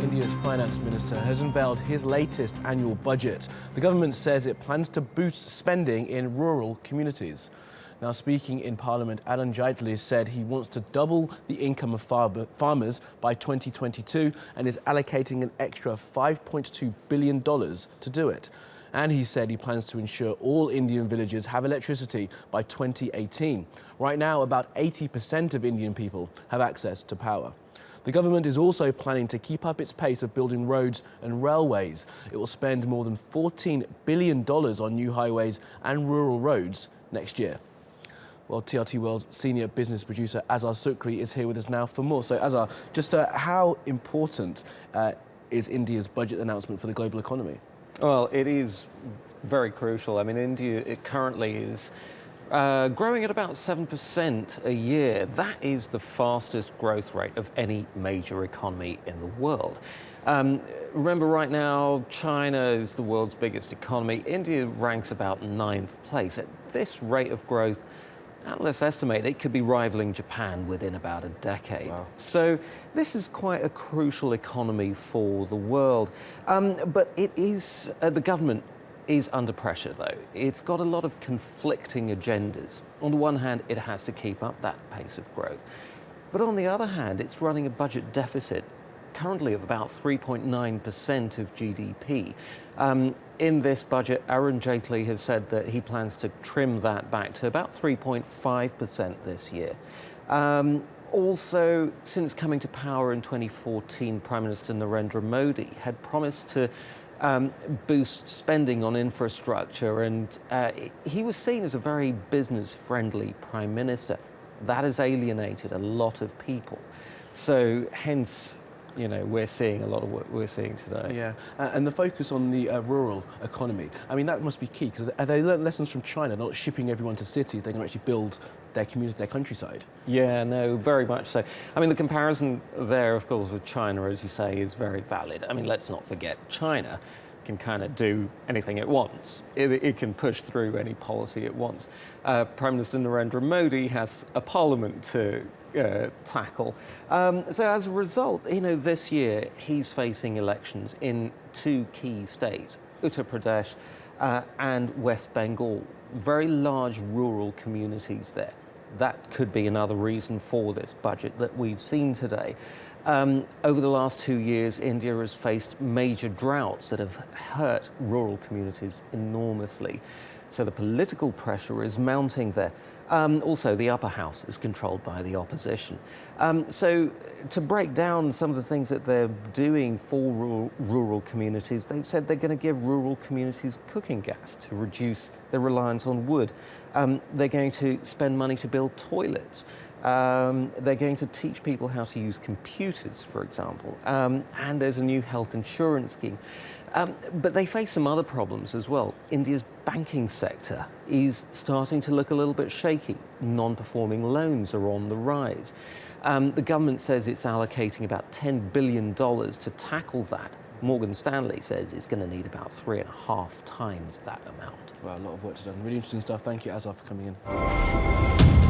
India's finance minister has unveiled his latest annual budget. The government says it plans to boost spending in rural communities. Now, speaking in Parliament, Azhar said he wants to double the income of farmers by 2022 and is allocating an extra $5.2 billion to do it. And he said he plans to ensure all Indian villages have electricity by 2018. Right now, about 80% of Indian people have access to power. The government is also planning to keep up its pace of building roads and railways. It will spend more than $14 billion on new highways and rural roads next year. Well, TRT World's senior business producer Azhar Sukri is here with us now for more. So, Azhar, just how important is India's budget announcement for the global economy? Well, it is very crucial. I mean, India currently is growing at about 7% a year. That is the fastest growth rate of any major economy in the world. Remember, right now, China is the world's biggest economy. India ranks about 9th place. At this rate of growth, analysts estimate it could be rivaling Japan within about a decade. Wow. So this is quite a crucial economy for the world. But it is, the government is under pressure, though. It's got a lot of conflicting agendas. On the one hand, it has to keep up that pace of growth. But on the other hand, it's running a budget deficit currently of about 3.9% of GDP. In this budget, Azhar has said that he plans to trim that back to about 3.5% this year. Also, since coming to power in 2014, Prime Minister Narendra Modi had promised to boost spending on infrastructure, and he was seen as a very business-friendly Prime Minister. That has alienated a lot of people. So hence, you know, we're seeing a lot of what we're seeing today. Yeah, and the focus on the rural economy, I mean, that must be key, because they learned lessons from China, not shipping everyone to cities. They can actually build their community, their countryside. Yeah, no, very much so. I mean, the comparison there, of course, with China, as you say, is very valid. I mean, let's not forget, China can kind of do anything it wants. It can push through any policy it wants. Prime Minister Narendra Modi has a parliament to tackle. So as a result, you know, this year he's facing elections in two key states, Uttar Pradesh and West Bengal, very large rural communities there. That could be another reason for this budget that we've seen today. Over the last 2 years, India has faced major droughts that have hurt rural communities enormously. So the political pressure is mounting there. Also, the upper house is controlled by the opposition. So to break down some of the things that they're doing for rural communities, they've said they're going to give rural communities cooking gas to reduce their reliance on wood. They're going to spend money to build toilets. They're going to teach people how to use computers, for example. And there's a new health insurance scheme. But they face some other problems as well. India's banking sector is starting to look a little bit shaky. Non-performing loans are on the rise. The government says it's allocating about $10 billion to tackle that. Morgan Stanley says it's going to need about 3.5 times that amount. Well, a lot of work to do. Really interesting stuff. Thank you, Azhar, for coming in.